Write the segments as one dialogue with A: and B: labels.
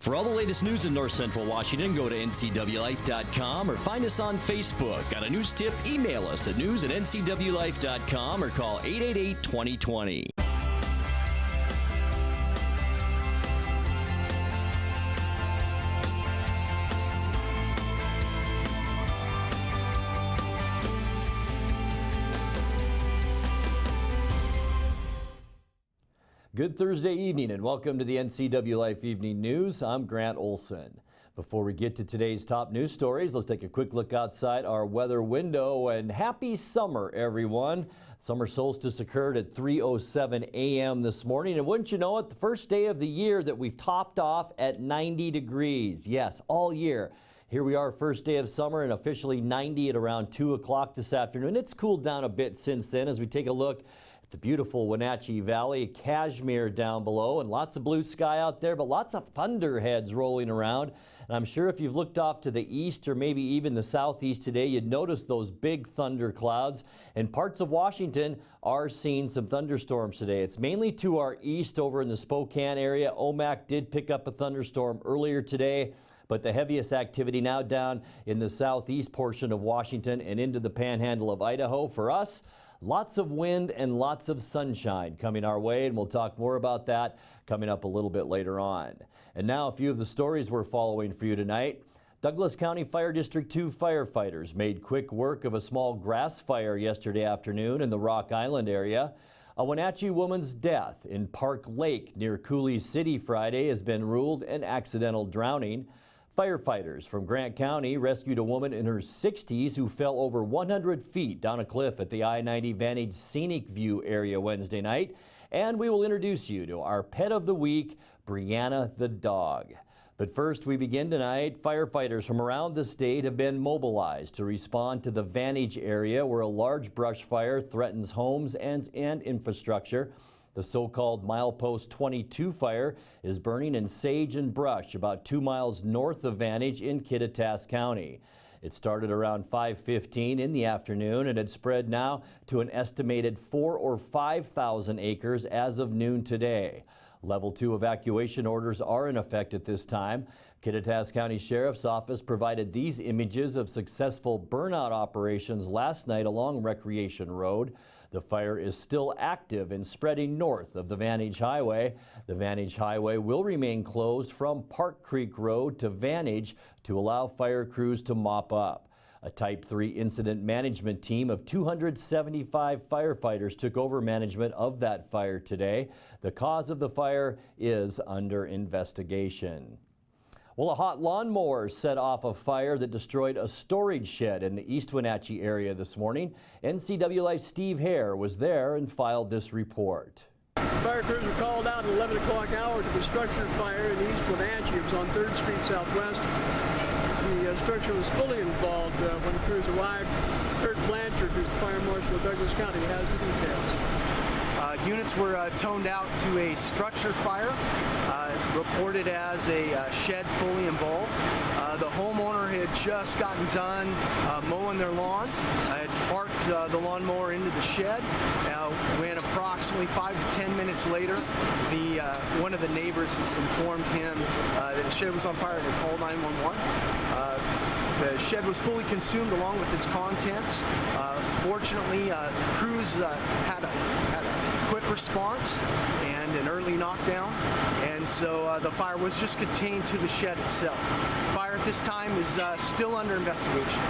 A: For all the latest news in North Central Washington, go to ncwlife.com or find us on Facebook. Got a news tip? Email us at news@ncwlife.com or call 888-2020. Good Thursday evening and welcome to the NCW Life Evening News. I'm Grant Olson. Before we get to today's top news stories, let's take a quick look outside our weather window and happy summer, everyone. Summer solstice occurred at 3:07 a.m. this morning, and wouldn't you know it, the first day of the year that we've topped off at 90 degrees. Yes, all year. Here we are, first day of summer and officially 90 at around 2 o'clock this afternoon. It's cooled down a bit since then as we take a look the beautiful Wenatchee Valley, Cashmere down below, and lots of blue sky out there, but lots of thunderheads rolling around. And I'm sure if you've looked off to the east or maybe even the southeast today, you'd notice those big thunder clouds. And parts of Washington are seeing some thunderstorms today. It's mainly to our east over in the Spokane area. Omak did pick up a thunderstorm earlier today, but the heaviest activity now down in the southeast portion of Washington and into the panhandle of Idaho. For us, lots of wind and lots of sunshine coming our way, and we'll talk more about that coming up a little bit later on. And now a few of the stories we're following for you tonight. Douglas County Fire District 2 firefighters made quick work of a small grass fire yesterday afternoon in the Rock Island area. A Wenatchee woman's death in Park Lake near Coulee City Friday has been ruled an accidental drowning. Firefighters from Grant County rescued a woman in her 60s who fell over 100 feet down a cliff at the I-90 Vantage Scenic View area Wednesday night. And we will introduce you to our pet of the week, Brianna the dog. But first, we begin tonight. Firefighters from around the state have been mobilized to respond to the Vantage area where a large brush fire threatens homes and infrastructure. The so-called Milepost 22 fire is burning in sage and brush about 2 miles north of Vantage in Kittitas County. It started around 5:15 in the afternoon and had spread now to an estimated 4,000 or 5,000 acres as of noon today. Level 2 evacuation orders are in effect at this time. Kittitas County Sheriff's Office provided these images of successful burnout operations last night along Recreation Road. The fire is still active and spreading north of the Vantage Highway. The Vantage Highway will remain closed from Park Creek Road to Vantage to allow fire crews to mop up. A Type 3 incident management team of 275 firefighters took over management of that fire today. The cause of the fire is under investigation. Well, a hot lawnmower set off a fire that destroyed a storage shed in the East Wenatchee area this morning. NCW Life's Steve Hare was there and filed this report.
B: Fire crews were called out at 11 o'clock hour to the structure fire in East Wenatchee. It was on 3rd Street Southwest. The structure was fully involved when the crews arrived. Kurt Blanchard, who's the fire marshal of Douglas County, has the details.
C: Units were toned out to a structure fire, reported as a shed fully involved. The homeowner had just gotten done mowing their lawn, had parked the lawnmower into the shed. When approximately 5 to 10 minutes later, one of the neighbors informed him that the shed was on fire and had called 911. The shed was fully consumed along with its contents. Fortunately, crews had a quick response and an early knockdown, and so the fire was just contained to the shed itself. Fire at this time is still under investigation.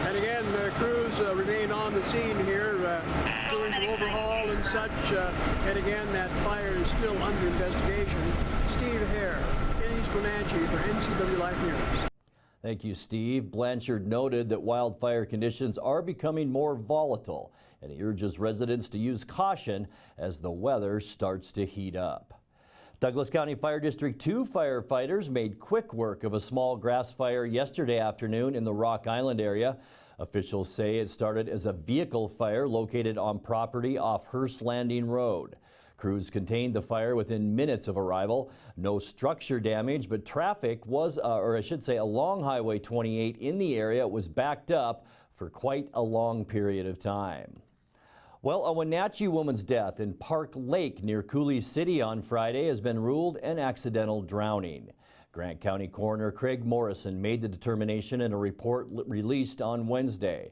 B: And again, the crews remain on the scene here, doing some overhaul and such, and again, that fire is still under investigation. Steve Hare in East Wenatchee for NCW Life News.
A: Thank you, Steve. Blanchard noted that wildfire conditions are becoming more volatile, and he urges residents to use caution as the weather starts to heat up. Douglas County Fire District 2 firefighters made quick work of a small grass fire yesterday afternoon in the Rock Island area. Officials say it started as a vehicle fire located on property off Hearst Landing Road. Crews contained the fire within minutes of arrival. No structure damage, but traffic was, or I should say, along Highway 28 in the area was backed up for quite a long period of time. Well, a Wenatchee woman's death in Park Lake near Coulee City on Friday has been ruled an accidental drowning. Grant County Coroner Craig Morrison made the determination in a report released on Wednesday.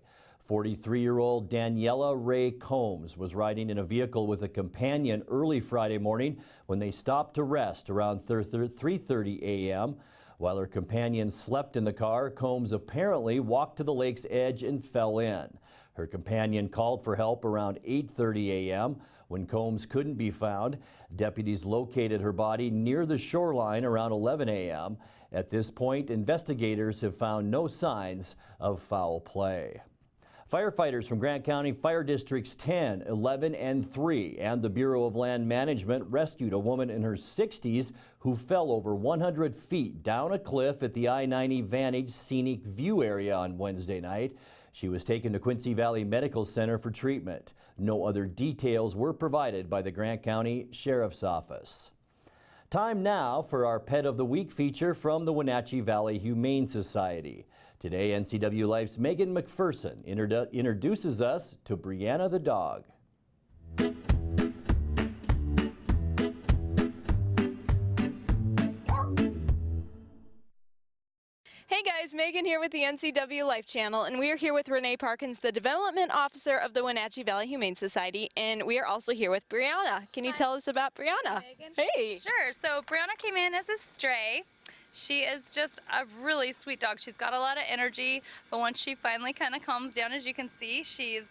A: 43-year-old Daniela Ray Combs was riding in a vehicle with a companion early Friday morning when they stopped to rest around 3:30 a.m. While her companion slept in the car, Combs apparently walked to the lake's edge and fell in. Her companion called for help around 8:30 a.m. When Combs couldn't be found, deputies located her body near the shoreline around 11 a.m. At this point, investigators have found no signs of foul play. Firefighters from Grant County Fire Districts 10, 11, and 3 and the Bureau of Land Management rescued a woman in her 60s who fell over 100 feet down a cliff at the I-90 Vantage Scenic View area on Wednesday night. She was taken to Quincy Valley Medical Center for treatment. No other details were provided by the Grant County Sheriff's Office. Time now for our Pet of the Week feature from the Wenatchee Valley Humane Society. Today, NCW Life's Megan McPherson introduces us to Brianna the dog.
D: Hey guys, Megan here with the NCW Life Channel, and we are here with Renee Parkins, the Development Officer of the Wenatchee Valley Humane Society, and we are also here with Brianna. Can you tell us about Brianna?
E: Megan.
D: Hey!
E: Sure. So Brianna came in as a stray. She is just a really sweet dog. She's got a lot of energy, but once she finally kind of calms down, as you can see, she's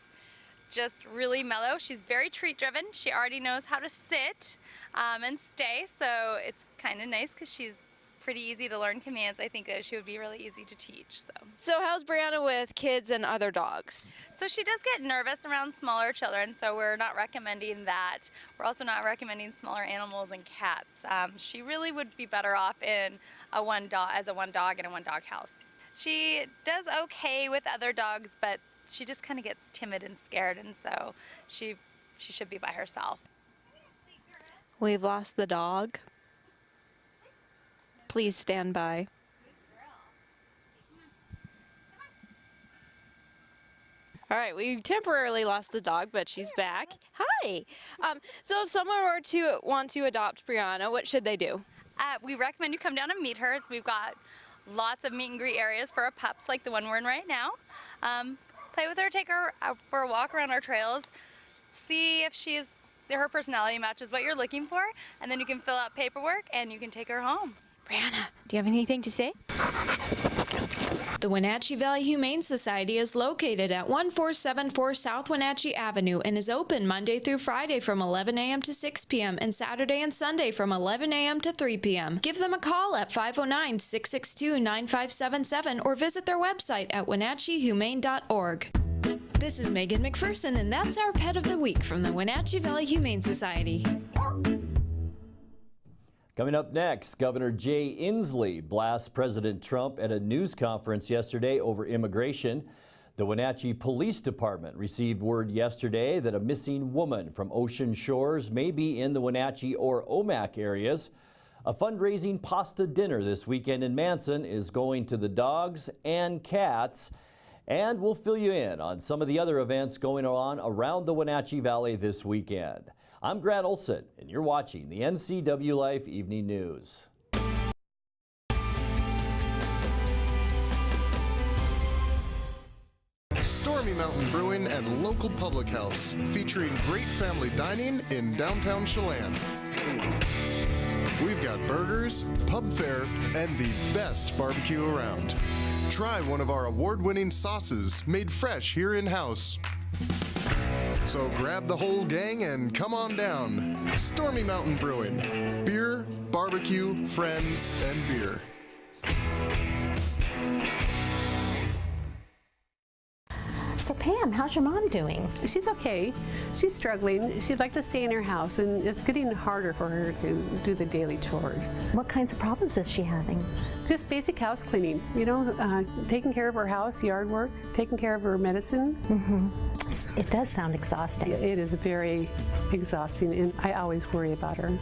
E: just really mellow. She's very treat driven. She already knows how to sit and stay, so it's kind of nice because she's pretty easy to learn commands. I think that she would be really easy to teach.
D: So how's Brianna with kids and other dogs?
E: So she does get nervous around smaller children, so we're not recommending that. We're also not recommending smaller animals and cats. She really would be better off in a one dog in a one dog house. She does okay with other dogs, but she just kind of gets timid and scared, and so she should be by herself.
D: We've lost the dog. Please stand by. All right, we temporarily lost the dog, but she's back. Hi. So if someone were to want to adopt Brianna, what should they do?
E: We recommend you come down and meet her. We've got lots of meet and greet areas for our pups, like the one we're in right now. Play with her, take her out for a walk around our trails, see if her personality matches what you're looking for, and then you can fill out paperwork and you can take her home.
D: Brianna, do you have anything to say? The Wenatchee Valley Humane Society is located at 1474 South Wenatchee Avenue and is open Monday through Friday from 11 a.m. to 6 p.m. and Saturday and Sunday from 11 a.m. to 3 p.m. Give them a call at 509-662-9577 or visit their website at wenatcheehumane.org. This is Megan McPherson, and that's our Pet of the Week from the Wenatchee Valley Humane Society.
A: Coming up next, Governor Jay Inslee blasts President Trump at a news conference yesterday over immigration. The Wenatchee Police Department received word yesterday that a missing woman from Ocean Shores may be in the Wenatchee or Omak areas. A fundraising pasta dinner this weekend in Manson is going to the dogs and cats. And we'll fill you in on some of the other events going on around the Wenatchee Valley this weekend. I'm Grant Olson, and you're watching the NCW Life Evening News.
F: Stormy Mountain Brewing and local public house, featuring great family dining in downtown Chelan. We've got burgers, pub fare, and the best barbecue around. Try one of our award-winning sauces made fresh here in-house. So grab the whole gang and come on down. Stormy Mountain Brewing. Beer, barbecue, friends, and beer.
G: So Pam, how's your mom doing?
H: She's okay. She's struggling. She'd like to stay in her house, and it's getting harder for her to do the daily chores.
G: What kinds of problems is she having?
H: Just basic house cleaning, taking care of her house, yard work, taking care of her medicine.
G: Mm-hmm. It does sound exhausting.
H: It is very exhausting, and I always worry about her.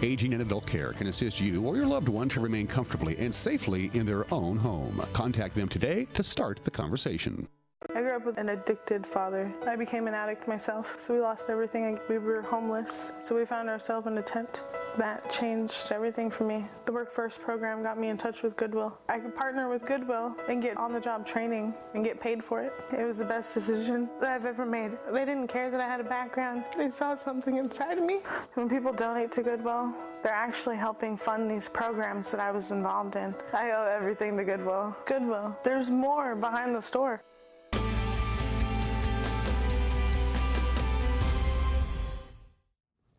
I: Aging and Adult Care can assist you or your loved one to remain comfortably and safely in their own home. Contact them today to start the conversation.
J: I grew up with an addicted father. I became an addict myself, so we lost everything. We were homeless, so we found ourselves in a tent. That changed everything for me. The Work First program got me in touch with Goodwill. I could partner with Goodwill and get on-the-job training and get paid for it. It was the best decision that I've ever made. They didn't care that I had a background. They saw something inside of me. When people donate to Goodwill, they're actually helping fund these programs that I was involved in. I owe everything to Goodwill. Goodwill, there's more behind the store.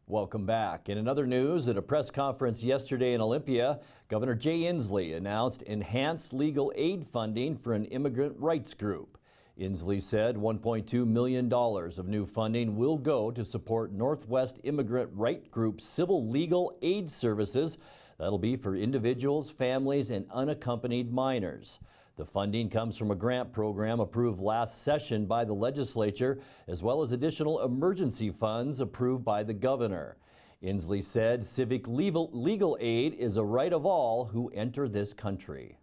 A: Welcome back. In other news, at a press conference yesterday in Olympia, Governor Jay Inslee announced enhanced legal aid funding for an immigrant rights group. Inslee said $1.2 million of new funding will go to support Northwest Immigrant Right Group's civil legal aid services. That'll be for individuals, families, and unaccompanied minors. The funding comes from a grant program approved last session by the legislature, as well as additional emergency funds approved by the governor. Inslee said civic legal aid is a right of all who enter this country.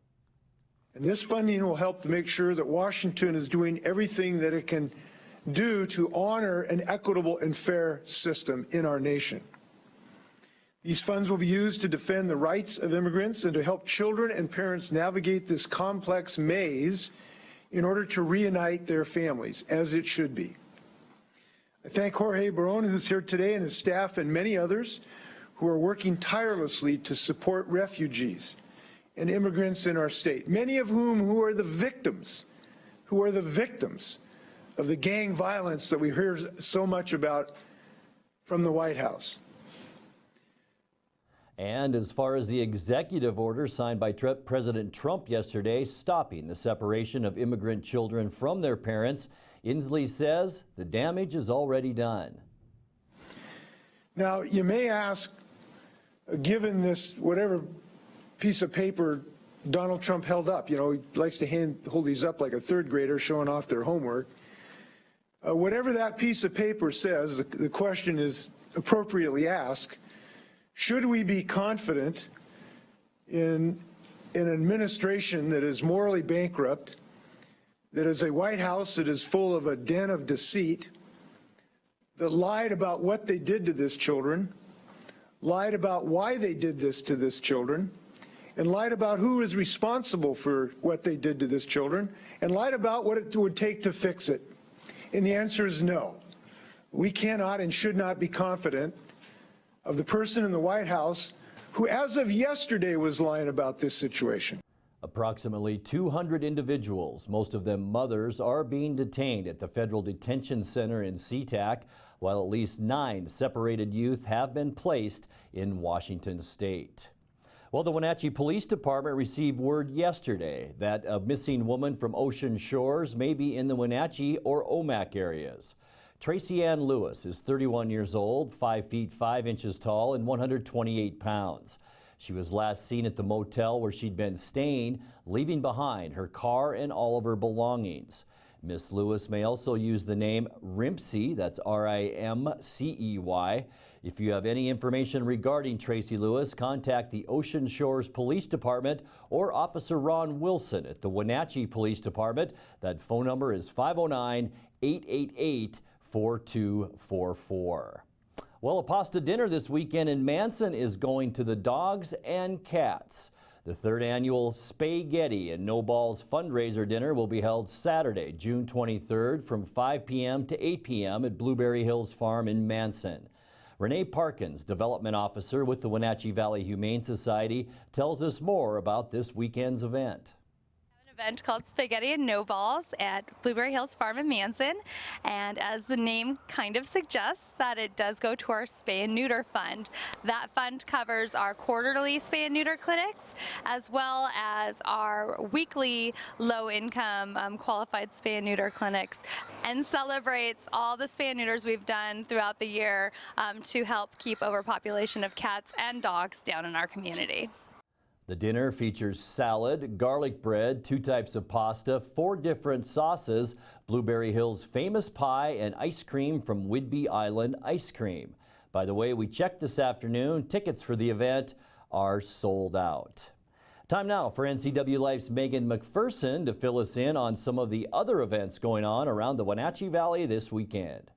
K: And this funding will help to make sure that Washington is doing everything that it can do to honor an equitable and fair system in our nation. These funds will be used to defend the rights of immigrants and to help children and parents navigate this complex maze in order to reunite their families, as it should be. I thank Jorge Barón, who's here today, and his staff, and many others who are working tirelessly to support refugees and immigrants in our state, many of whom who are the victims of the gang violence that we hear so much about from the White House.
A: And as far as the executive order signed by President Trump yesterday stopping the separation of immigrant children from their parents, Inslee says the damage is already done.
K: Now, you may ask, given this, whatever piece of paper Donald Trump held up, he likes to hold these up like a third grader showing off their homework. Whatever that piece of paper says, the question is appropriately asked, should we be confident in an administration that is morally bankrupt, that is a White House that is full of a den of deceit, that lied about what they did to these children, lied about why they did this to these children, and lied about who is responsible for what they did to these children, and lied about what it would take to fix it? And the answer is no. We cannot and should not be confident of the person in the White House who, as of yesterday, was lying about this situation.
A: Approximately 200 individuals, most of them mothers, are being detained at the Federal Detention Center in SeaTac, while at least 9 separated youth have been placed in Washington state. Well, the Wenatchee Police Department received word yesterday that a missing woman from Ocean Shores may be in the Wenatchee or Omak areas. Tracy Ann Lewis is 31 years old, 5 feet 5 inches tall, and 128 pounds. She was last seen at the motel where she'd been staying, leaving behind her car and all of her belongings. Miss Lewis may also use the name Rimcey, that's R-I-M-C-E-Y. If you have any information regarding Tracy Lewis, contact the Ocean Shores Police Department or Officer Ron Wilson at the Wenatchee Police Department. That phone number is 509-888-4244. Well, a pasta dinner this weekend in Manson is going to the dogs and cats. The 3rd annual Spaghetti and No Balls fundraiser dinner will be held Saturday, June 23rd from 5 p.m. to 8 p.m. at Blueberry Hills Farm in Manson. Renee Parkins, Development Officer with the Wenatchee Valley Humane Society, tells us more about this weekend's event.
E: Event called Spaghetti and No Balls at Blueberry Hills Farm in Manson, and as the name kind of suggests, that it does go to our spay and neuter fund. That fund covers our quarterly spay and neuter clinics as well as our weekly low-income qualified spay and neuter clinics, and celebrates all the spay and neuters we've done throughout the year to help keep overpopulation of cats and dogs down in our community.
A: The dinner features salad, garlic bread, 2 types of pasta, 4 different sauces, Blueberry Hills famous pie, and ice cream from Whidbey Island Ice Cream. By the way, we checked this afternoon. Tickets for the event are sold out. Time now for NCW Life's Megan McPherson to fill us in on some of the other events going on around the Wenatchee Valley this weekend.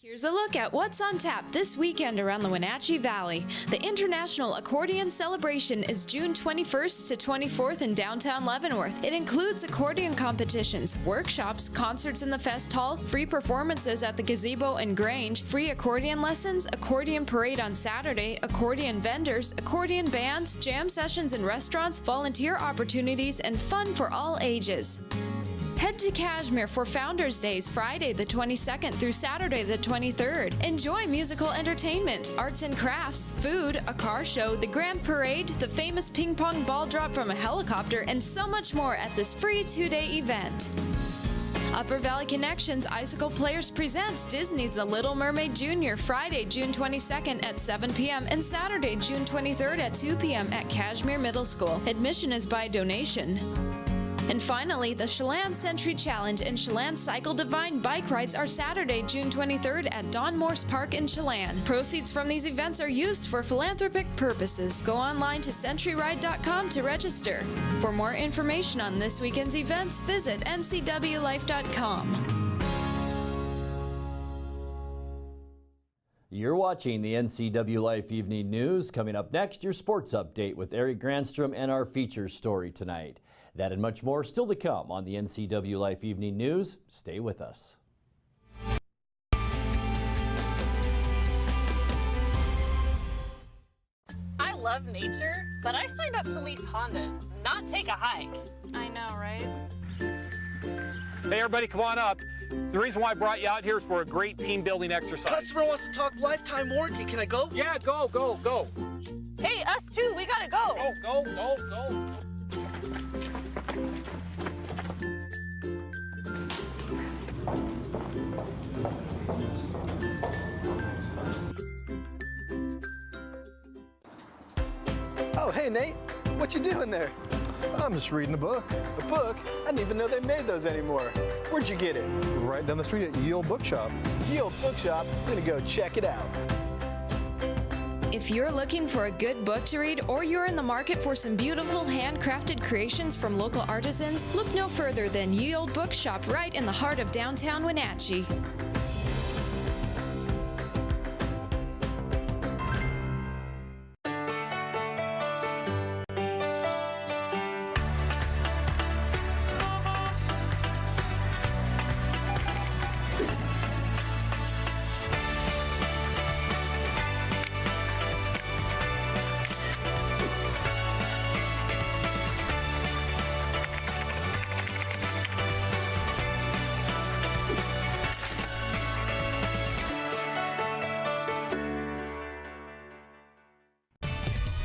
D: Here's a look at what's on tap this weekend around the Wenatchee Valley. The International Accordion Celebration is June 21st to 24th in downtown Leavenworth. It includes accordion competitions, workshops, concerts in the Fest Hall, free performances at the Gazebo and Grange, free accordion lessons, accordion parade on Saturday, accordion vendors, accordion bands, jam sessions in restaurants, volunteer opportunities, and fun for all ages. Head to Cashmere for Founders Days, Friday the 22nd through Saturday the 23rd. Enjoy musical entertainment, arts and crafts, food, a car show, the grand parade, the famous ping pong ball drop from a helicopter, and so much more at this free 2-day event. Upper Valley Connections Icicle Players presents Disney's The Little Mermaid Jr. Friday, June 22nd at 7 p.m. and Saturday, June 23rd at 2 p.m. at Cashmere Middle School. Admission is by donation. And finally, the Chelan Century Challenge and Chelan Cycle Divine bike rides are Saturday, June 23rd at Don Morse Park in Chelan. Proceeds from these events are used for philanthropic purposes. Go online to centuryride.com to register. For more information on this weekend's events, visit ncwlife.com.
A: You're watching the NCW Life Evening News. Coming up next, your sports update with Eric Granstrom and our feature story tonight. That and much more still to come on the NCW Life Evening News. Stay with us.
L: I love nature, but I signed up to lease Hondas, not take a hike.
M: I know, right?
N: Hey everybody, come on up. The reason why I brought you out here is for a great team building exercise.
O: Customer wants to talk lifetime warranty. Can I go?
N: Yeah, go.
L: Hey, us too, we gotta go.
N: Go.
C: Oh, hey, Nate. What you doing there?
P: I'm just reading a book.
C: A book? I didn't even know they made those anymore. Where'd you get it?
P: Right down the street at Yield Bookshop.
C: Yield Bookshop? I'm gonna go check it out.
D: If you're looking for a good book to read or you're in the market for some beautiful handcrafted creations from local artisans, look no further than Yield Bookshop right in the heart of downtown Wenatchee.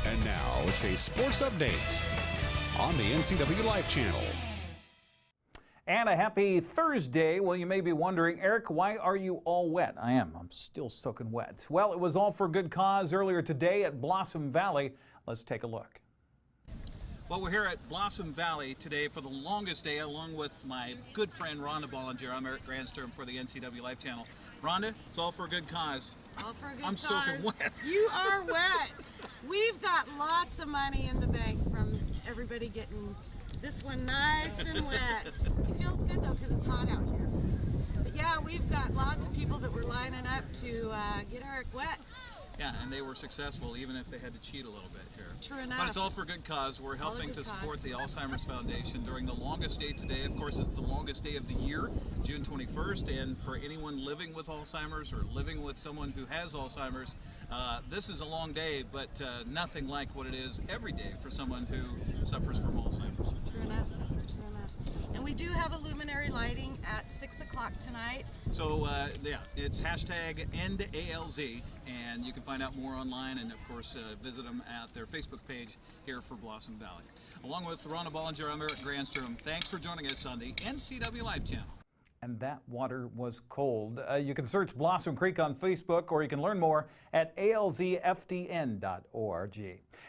I: And now it's a sports update on the NCW Life channel.
Q: And a happy Thursday. Well, you may be wondering, Eric, why are you all wet? I'm still soaking wet. Well, it was all for a good cause earlier today at Blossom Valley. Let's take a look.
R: Well, we're here at Blossom Valley today for the longest day, along with my good friend Rhonda Bollinger. I'm Eric Granstrom for the NCW Life channel. Rhonda, it's all for a good cause.
S: All for a good
R: I'm
S: cause.
R: soaking wet.
S: You are wet. We've got lots of money in the bank from everybody getting this one nice and wet. It feels good though because it's hot out here. But yeah, we've got lots of people that were lining up to get Eric wet.
R: Yeah, and they were successful even if they had to cheat a little bit here.
S: True enough.
R: But it's all for a good cause. We're helping to support the Alzheimer's Foundation during the longest day today. Of course, it's the longest day of the year, June 21st. And for anyone living with Alzheimer's or living with someone who has Alzheimer's, this is a long day, but nothing like what it is every day for someone who suffers from Alzheimer's.
S: True enough. True enough. And we do have a luminary lighting at 6 o'clock tonight.
R: So yeah, it's hashtag EndALZ, and you can find out more online and of course visit them at their Facebook page here for Blossom Valley. Along with Rhonda Bollinger, I'm Eric Granstrom. Thanks for joining us on the NCW Life channel.
Q: and that water was cold. You can search Blossom Creek on Facebook, or you can learn more at alzfdn.org.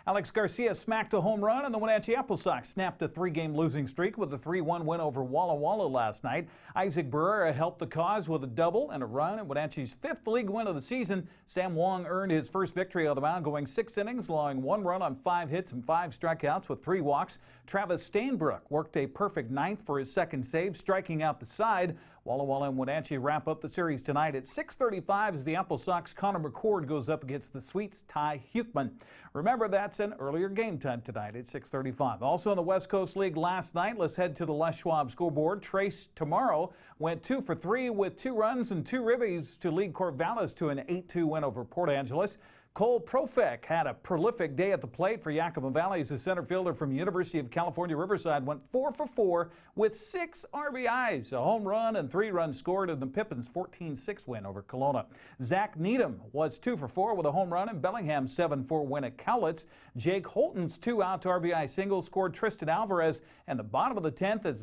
Q: Alex Garcia smacked a home run, and the Wenatchee Apple Sox snapped a 3-game losing streak with a 3-1 win over Walla Walla last night. Isaac Barrera helped the cause with a double and a run in Wenatchee's 5th league win of the season. Sam Wong earned his first victory on the mound, going 6 innings, allowing 1 run on 5 hits and 5 strikeouts with 3 walks. Travis Stainbrook worked a perfect 9th for his 2nd save, striking out the side. Walla Walla and Wenatchee wrap up the series tonight at 6:35 as the Apple Sox' Connor McCord goes up against the Sweets' Ty Huchman. Remember, that's an earlier game time tonight at 6:35. Also in the West Coast League last night, let's head to the Les Schwab scoreboard. Trace Tomorrow went 2 for 3 with 2 runs and 2 ribbies to lead Corvallis to an 8-2 win over Port Angeles. Cole Profek had a prolific day at the plate for Yakima Valley as the center fielder from University of California, Riverside went 4 for 4 with 6 RBIs, a home run and 3 runs scored in the Pippins' 14-6 win over Kelowna. Zach Needham was 2 for 4 with a home run in Bellingham's 7-4 win at Cowlitz. Jake Holton's 2-out RBI single scored Tristan Alvarez, and the bottom of the 10th as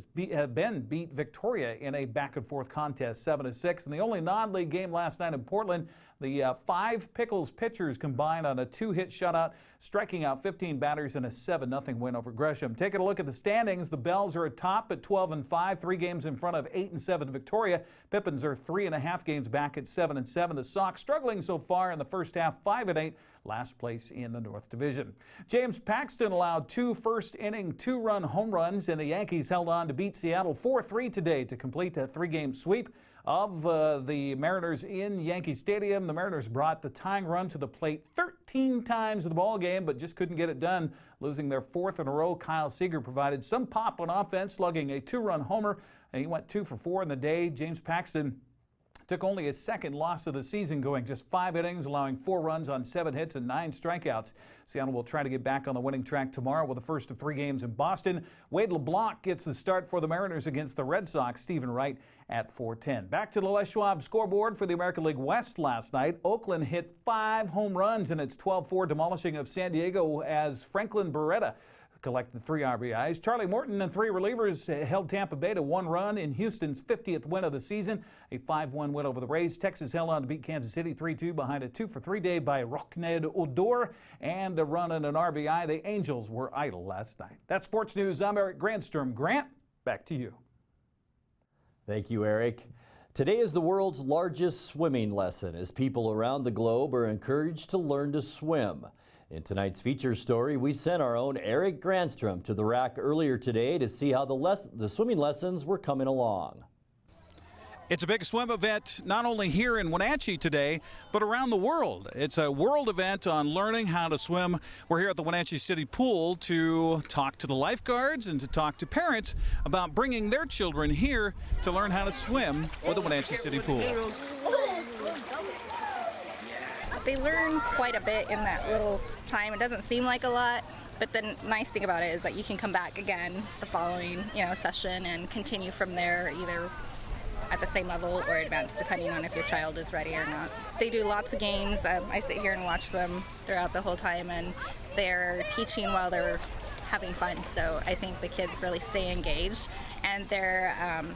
Q: Ben beat Victoria in a back-and-forth contest 7-6. And the only non-league game last night in Portland, the 5 Pickles pitchers combined on a 2-hit shutout, striking out 15 batters in a 7-0 win over Gresham. Taking a look at the standings, the Bells are atop at 12-5, 3 games in front of 8-7 Victoria. Pippins are 3.5 games back at 7-7. The Sox struggling so far in the first half, 5-8, last place in the North Division. James Paxton allowed 2 first-inning 2-run home runs, and the Yankees held on to beat Seattle 4-3 today to complete a 3-game sweep of the Mariners in Yankee Stadium. The Mariners brought the tying run to the plate 13 times in the ball game, but just couldn't get it done, losing their 4th in a row. Kyle Seager provided some pop on offense, slugging a 2-run homer, and he went 2 for 4 in the day. James Paxton took only his 2nd loss of the season, going just 5 innings, allowing 4 runs on 7 hits and 9 strikeouts. Seattle will try to get back on the winning track tomorrow with the first of 3 games in Boston. Wade LeBlanc gets the start for the Mariners against the Red Sox. Stephen Wright at 4:10. Back to the Les Schwab scoreboard for the American League West last night. Oakland hit 5 home runs in its 12-4 demolishing of San Diego as Franklin Beretta collected 3 RBIs. Charlie Morton and 3 relievers held Tampa Bay to 1 run in Houston's 50th win of the season, a 5-1 win over the Rays. Texas held on to beat Kansas City 3-2 behind a 2 for 3 day by Rougned Odor and a run and an RBI. The Angels were idle last night. That's sports news. I'm Eric Grandstrom. Grant, back to you.
A: Thank you, Eric. Today is the world's largest swimming lesson as people around the globe are encouraged to learn to swim. In tonight's feature story, we sent our own Eric Grandstrom to the RAC earlier today to see how the swimming lessons were coming along.
R: It's a big swim event not only here in Wenatchee today, but around the world. It's a world event on learning how to swim. We're here at the Wenatchee City Pool to talk to the lifeguards and to talk to parents about bringing their children here to learn how to swim with the Wenatchee City Pool.
E: They learn quite a bit in that little time. It doesn't seem like a lot, but the nice thing about it is that you can come back again the following, session and continue from there, either at the same level or advanced, depending on if your child is ready or not. They do lots of games. I sit here and watch them throughout the whole time, and they're teaching while they're having fun. So I think the kids really stay engaged, and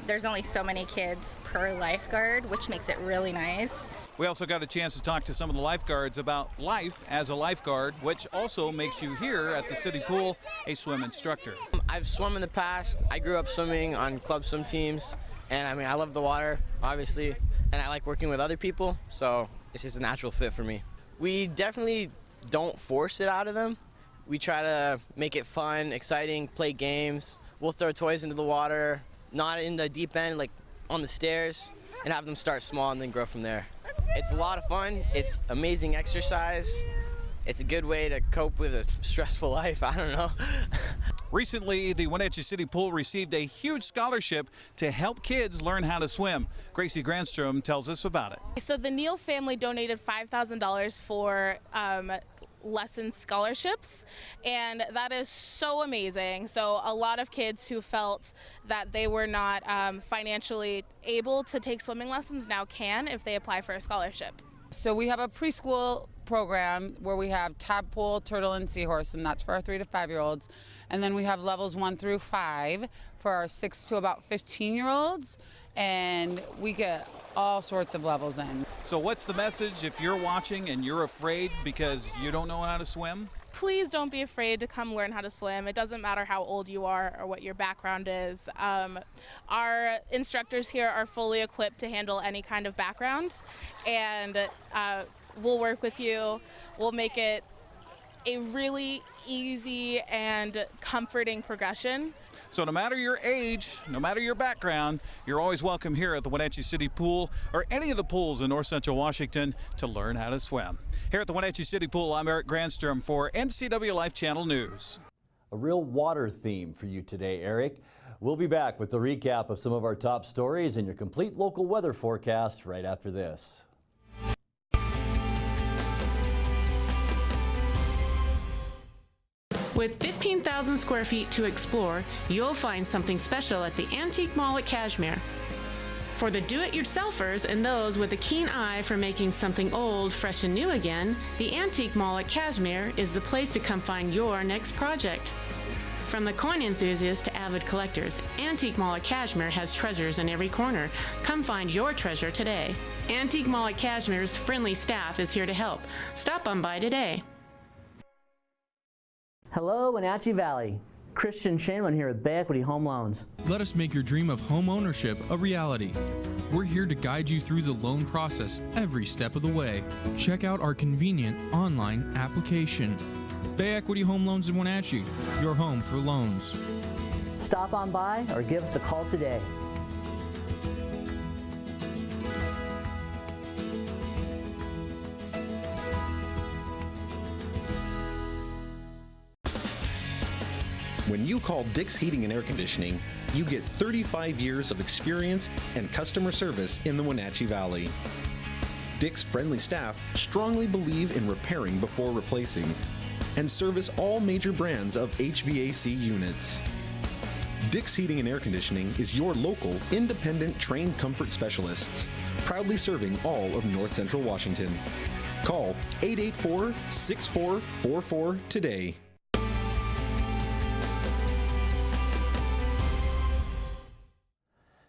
E: there's only so many kids per lifeguard, which makes it really nice.
R: We also got a chance to talk to some of the lifeguards about life as a lifeguard, which also makes you here at the City Pool a swim instructor.
M: I've swum in the past. I grew up swimming on club swim teams, and I love the water, obviously, and I like working with other people, so it's just a natural fit for me. We definitely don't force it out of them. We try to make it fun, exciting, play games. We'll throw toys into the water, not in the deep end, like on the stairs, and have them start small and then grow from there. It's a lot of fun. It's amazing exercise. It's a good way to cope with a stressful life. I don't know.
R: Recently, the Wenatchee City Pool received a huge scholarship to help kids learn how to swim. Gracie Grandstrom tells us about it.
T: So the Neal family donated $5,000 for lesson scholarships, and that is so amazing. So a lot of kids who felt that they were not financially able to take swimming lessons now can if they apply for a scholarship.
U: So we have a preschool program where we have tadpole, turtle, and seahorse, and that's for our 3 to 5-year-olds. And then we have levels 1 through 5 for our 6 to about 15-year-olds. and we get all sorts of levels in.
R: So what's the message if you're watching and you're afraid because you don't know how to swim?
T: Please don't be afraid to come learn how to swim. It doesn't matter how old you are or what your background is. Our instructors here are fully equipped to handle any kind of background, and we'll work with you. We'll make it a really easy and comforting progression.
R: So no matter your age, no matter your background, you're always welcome here at the Wenatchee City Pool or any of the pools in North Central Washington to learn how to swim. Here at the Wenatchee City Pool, I'm Eric Granstrom for NCW Life Channel News.
A: A real water theme for you today, Eric. We'll be back with the recap of some of our top stories and your complete local weather forecast right after this.
B: With 15,000 square feet to explore, you'll find something special at the Antique Mall at Cashmere. For the do-it-yourselfers and those with a keen eye for making something old fresh and new again, the Antique Mall at Cashmere is the place to come find your next project. From the coin enthusiasts to avid collectors, Antique Mall at Cashmere has treasures in every corner. Come find your treasure today. Antique Mall at Cashmere's friendly staff is here to help. Stop on by today.
V: Hello, Wenatchee Valley. Christian Shainman here with Bay Equity Home Loans.
W: Let us make your dream of home ownership a reality. We're here to guide you through the loan process every step of the way. Check out our convenient online application. Bay Equity Home Loans in Wenatchee, your home for loans.
V: Stop on by or give us a call today.
X: When you call Dick's Heating and Air Conditioning, you get 35 years of experience and customer service in the Wenatchee Valley. Dick's friendly staff strongly believe in repairing before replacing and service all major brands of HVAC units. Dick's Heating and Air Conditioning is your local, independent, trained comfort specialists, proudly serving all of North Central Washington. Call 884-6444 today.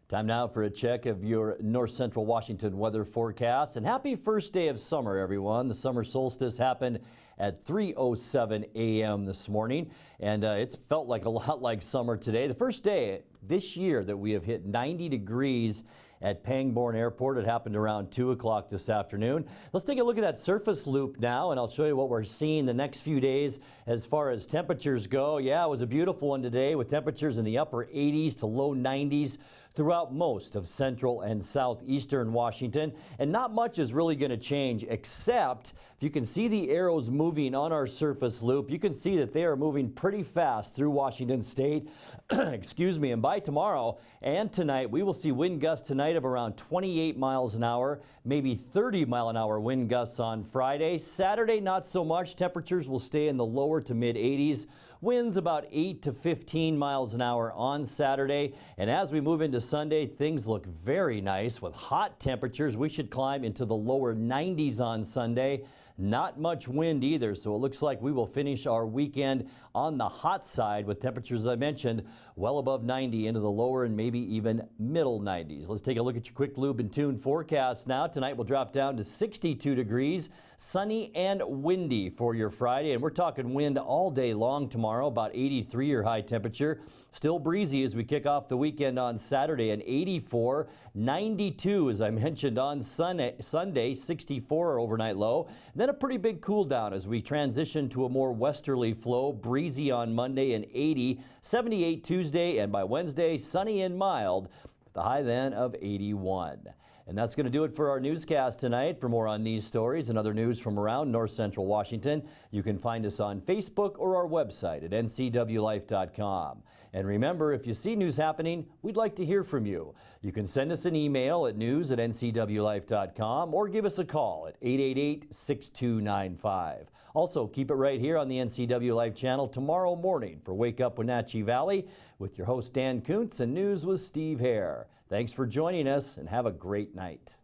A: Time now for a check of your North Central Washington weather forecast. And happy first day of summer, everyone. The summer solstice happened at 3:07 a.m. this morning, and it's felt like a lot like summer today. The first day this year that we have hit 90 degrees at Pangbourne Airport. It happened around 2 o'clock this afternoon. Let's take a look at that surface loop now, and I'll show you what we're seeing the next few days as far as temperatures go. Yeah, it was a beautiful one today with temperatures in the upper 80s to low 90s throughout most of central and southeastern Washington. And not much is really going to change, except if you can see the arrows moving on our surface loop, you can see that they are moving pretty fast through Washington State. Excuse me. And by tomorrow and tonight, we will see wind gusts tonight of around 28 miles an hour, maybe 30-mile-an-hour wind gusts on Friday. Saturday, not so much. Temperatures will stay in the lower to mid 80s. Winds about 8 to 15 miles an hour on Saturday. And as we move into Sunday, things look very nice with hot temperatures. We should climb into the lower 90s on Sunday. Not much wind either, so it looks like we will finish our weekend on the hot side with temperatures, as I mentioned, well above 90 into the lower and maybe even middle 90s. Let's take a look at your quick lube and tune forecast now. Tonight will drop down to 62 degrees, sunny and windy for your Friday, and we're talking wind all day long tomorrow, about 83 your high temperature. Still breezy as we kick off the weekend on Saturday, and 84, 92 as I mentioned on Sunday, 64 our overnight low. Then a pretty big cool down as we transition to a more westerly flow, breezy on Monday and 80, 78 Tuesday, and by Wednesday, sunny and mild, with a high then of 81. And that's going to do it for our newscast tonight. For more on these stories and other news from around North Central Washington, you can find us on Facebook or our website at ncwlife.com. And remember, if you see news happening, we'd like to hear from you. You can send us an email at news@ncwlife.com or give us a call at 888-6295. Also, keep it right here on the NCW Life channel tomorrow morning for Wake Up Wenatchee Valley with your host Dan Kuntz and News with Steve Hare. Thanks for joining us and have a great night.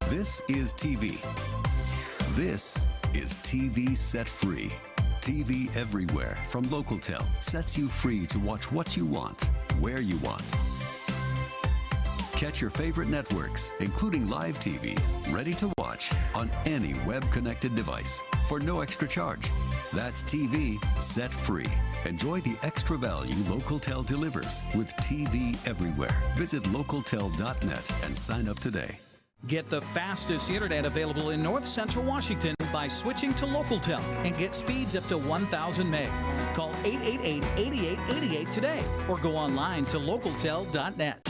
F: This is TV. This is TV Set Free. TV everywhere from Localtel sets you free to watch what you want, where you want. Catch your favorite networks, including live TV, ready to watch on any web-connected device for no extra charge. That's TV Set Free. Enjoy the extra value Localtel delivers with TV everywhere. Visit localtel.net and sign up today.
G: Get the fastest internet available in North Central Washington by switching to Localtel and get speeds up to 1,000 meg. Call 888-8888 today or go online to localtel.net.